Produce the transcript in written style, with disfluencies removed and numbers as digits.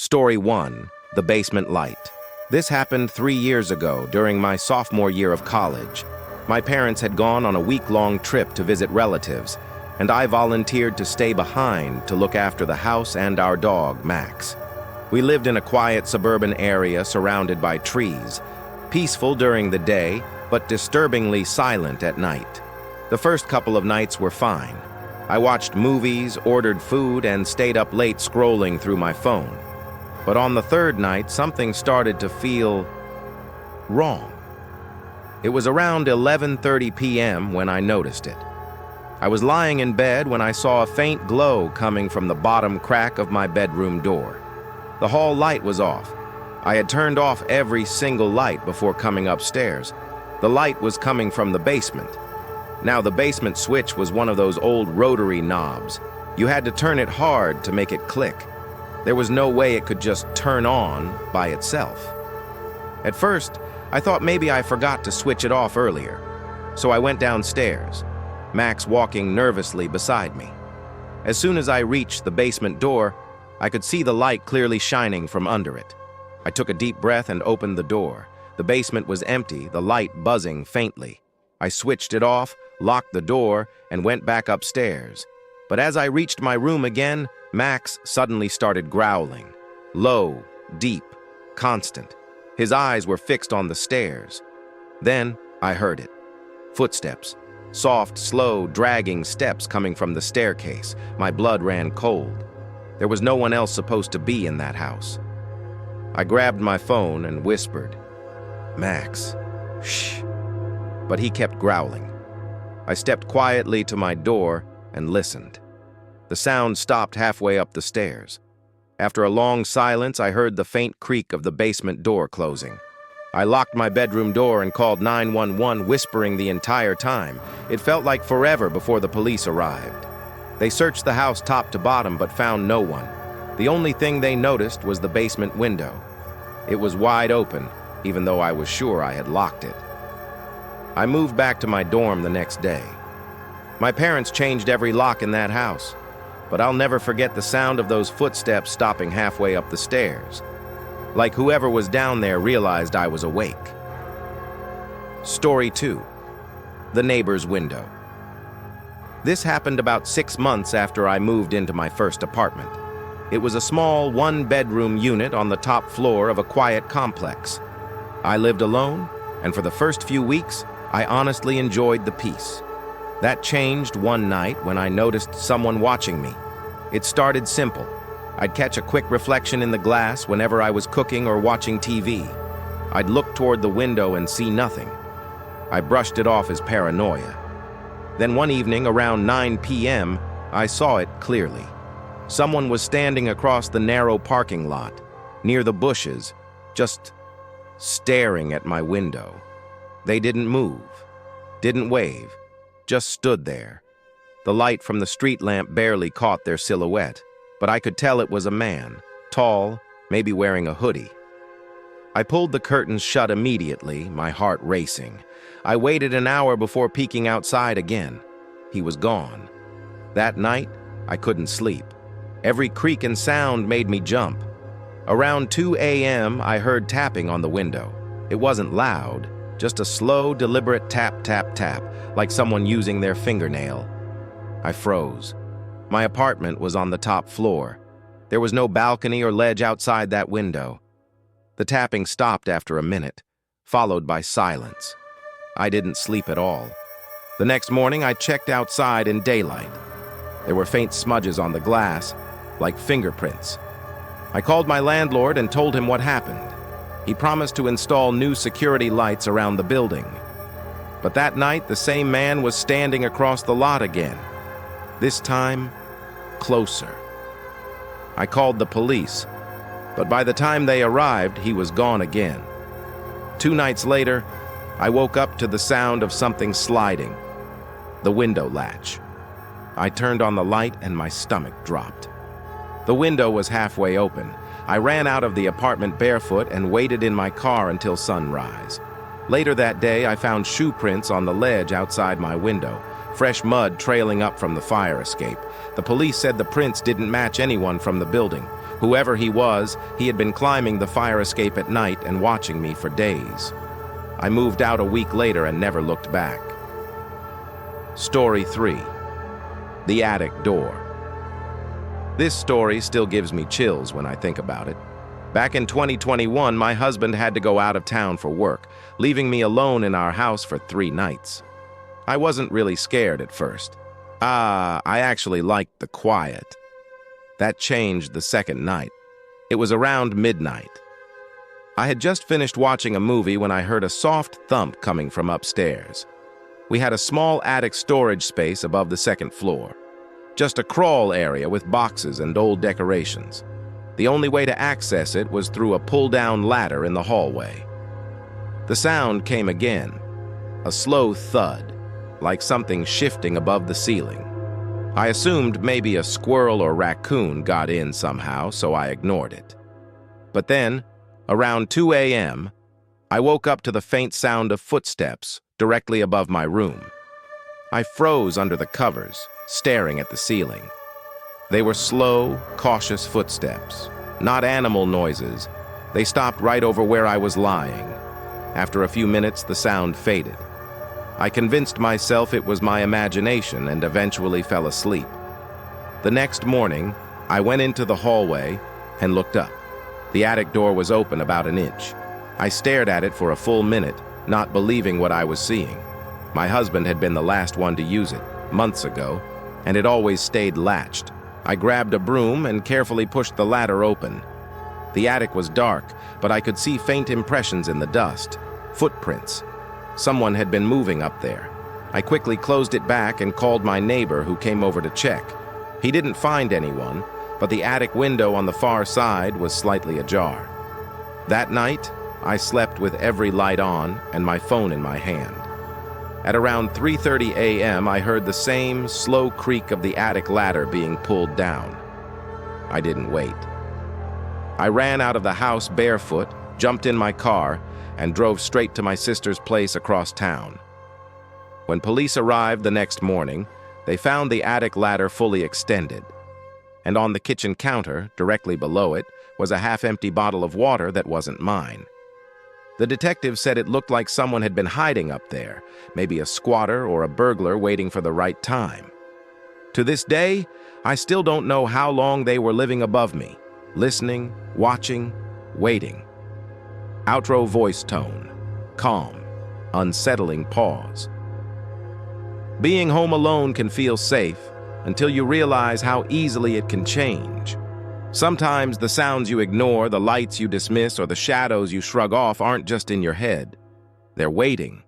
Story 1. The Basement Light. This happened 3 years ago during my sophomore year of college. My parents had gone on a week-long trip to visit relatives, and I volunteered to stay behind to look after the house and our dog, Max. We lived in a quiet suburban area surrounded by trees, peaceful during the day, but disturbingly silent at night. The first couple of nights were fine. I watched movies, ordered food, and stayed up late scrolling through my phone. But on the third night, something started to feel wrong. It was around 11:30 p.m. when I noticed it. I was lying in bed when I saw a faint glow coming from the bottom crack of my bedroom door. The hall light was off. I had turned off every single light before coming upstairs. The light was coming from the basement. Now, the basement switch was one of those old rotary knobs. You had to turn it hard to make it click. There was no way it could just turn on by itself. At first, I thought maybe I forgot to switch it off earlier. So I went downstairs, Max walking nervously beside me. As soon as I reached the basement door, I could see the light clearly shining from under it. I took a deep breath and opened the door. The basement was empty, the light buzzing faintly. I switched it off, locked the door, and went back upstairs. But as I reached my room again, Max suddenly started growling. Low, deep, constant. His eyes were fixed on the stairs. Then I heard it. Footsteps. Soft, slow, dragging steps coming from the staircase. My blood ran cold. There was no one else supposed to be in that house. I grabbed my phone and whispered, "Max, shh." But he kept growling. I stepped quietly to my door and listened. The sound stopped halfway up the stairs. After a long silence, I heard the faint creak of the basement door closing. I locked my bedroom door and called 911, whispering the entire time. It felt like forever before the police arrived. They searched the house top to bottom but found no one. The only thing they noticed was the basement window. It was wide open, even though I was sure I had locked it. I moved back to my dorm the next day. My parents changed every lock in that house, but I'll never forget the sound of those footsteps stopping halfway up the stairs. Like whoever was down there realized I was awake. Story 2. The Neighbor's Window. This happened about 6 months after I moved into my first apartment. It was a small one-bedroom unit on the top floor of a quiet complex. I lived alone, and for the first few weeks, I honestly enjoyed the peace. That changed one night when I noticed someone watching me. It started simple. I'd catch a quick reflection in the glass whenever I was cooking or watching TV. I'd look toward the window and see nothing. I brushed it off as paranoia. Then one evening around 9 p.m., I saw it clearly. Someone was standing across the narrow parking lot, near the bushes, just staring at my window. They didn't move, didn't wave, just stood there. The light from the street lamp barely caught their silhouette, but I could tell it was a man, tall, maybe wearing a hoodie. I pulled the curtains shut immediately, my heart racing. I waited an hour before peeking outside again. He was gone. That night, I couldn't sleep. Every creak and sound made me jump. Around 2 a.m., I heard tapping on the window. It wasn't loud, just a slow, deliberate tap, tap, tap, like someone using their fingernail. I froze. My apartment was on the top floor. There was no balcony or ledge outside that window. The tapping stopped after a minute, followed by silence. I didn't sleep at all. The next morning, I checked outside in daylight. There were faint smudges on the glass, like fingerprints. I called my landlord and told him what happened. He promised to install new security lights around the building. But that night, the same man was standing across the lot again. This time, closer. I called the police, but by the time they arrived, he was gone again. 2 nights later, I woke up to the sound of something sliding. The window latch. I turned on the light and my stomach dropped. The window was halfway open. I ran out of the apartment barefoot and waited in my car until sunrise. Later that day, I found shoe prints on the ledge outside my window, fresh mud trailing up from the fire escape. The police said the prints didn't match anyone from the building. Whoever he was, he had been climbing the fire escape at night and watching me for days. I moved out a week later and never looked back. Story 3. The Attic Door. This story still gives me chills when I think about it. Back in 2021, my husband had to go out of town for work, leaving me alone in our house for 3 nights. I wasn't really scared at first. I actually liked the quiet. That changed the second night. It was around midnight. I had just finished watching a movie when I heard a soft thump coming from upstairs. We had a small attic storage space above the second floor. Just a crawl area with boxes and old decorations. The only way to access it was through a pull-down ladder in the hallway. The sound came again, a slow thud, like something shifting above the ceiling. I assumed maybe a squirrel or raccoon got in somehow, so I ignored it. But then, around 2 a.m., I woke up to the faint sound of footsteps directly above my room. I froze under the covers, staring at the ceiling. They were slow, cautious footsteps, not animal noises. They stopped right over where I was lying. After a few minutes, the sound faded. I convinced myself it was my imagination and eventually fell asleep. The next morning, I went into the hallway and looked up. The attic door was open about an inch. I stared at it for a full minute, not believing what I was seeing. My husband had been the last one to use it, months ago, and it always stayed latched. I grabbed a broom and carefully pushed the ladder open. The attic was dark, but I could see faint impressions in the dust, footprints. Someone had been moving up there. I quickly closed it back and called my neighbor, who came over to check. He didn't find anyone, but the attic window on the far side was slightly ajar. That night, I slept with every light on and my phone in my hand. At around 3:30 a.m., I heard the same slow creak of the attic ladder being pulled down. I didn't wait. I ran out of the house barefoot, jumped in my car, and drove straight to my sister's place across town. When police arrived the next morning, they found the attic ladder fully extended. And on the kitchen counter, directly below it, was a half-empty bottle of water that wasn't mine. The detective said it looked like someone had been hiding up there, maybe a squatter or a burglar waiting for the right time. To this day, I still don't know how long they were living above me, listening, watching, waiting. Outro voice tone, calm, unsettling pause. Being home alone can feel safe until you realize how easily it can change. Sometimes the sounds you ignore, the lights you dismiss, or the shadows you shrug off aren't just in your head. They're waiting,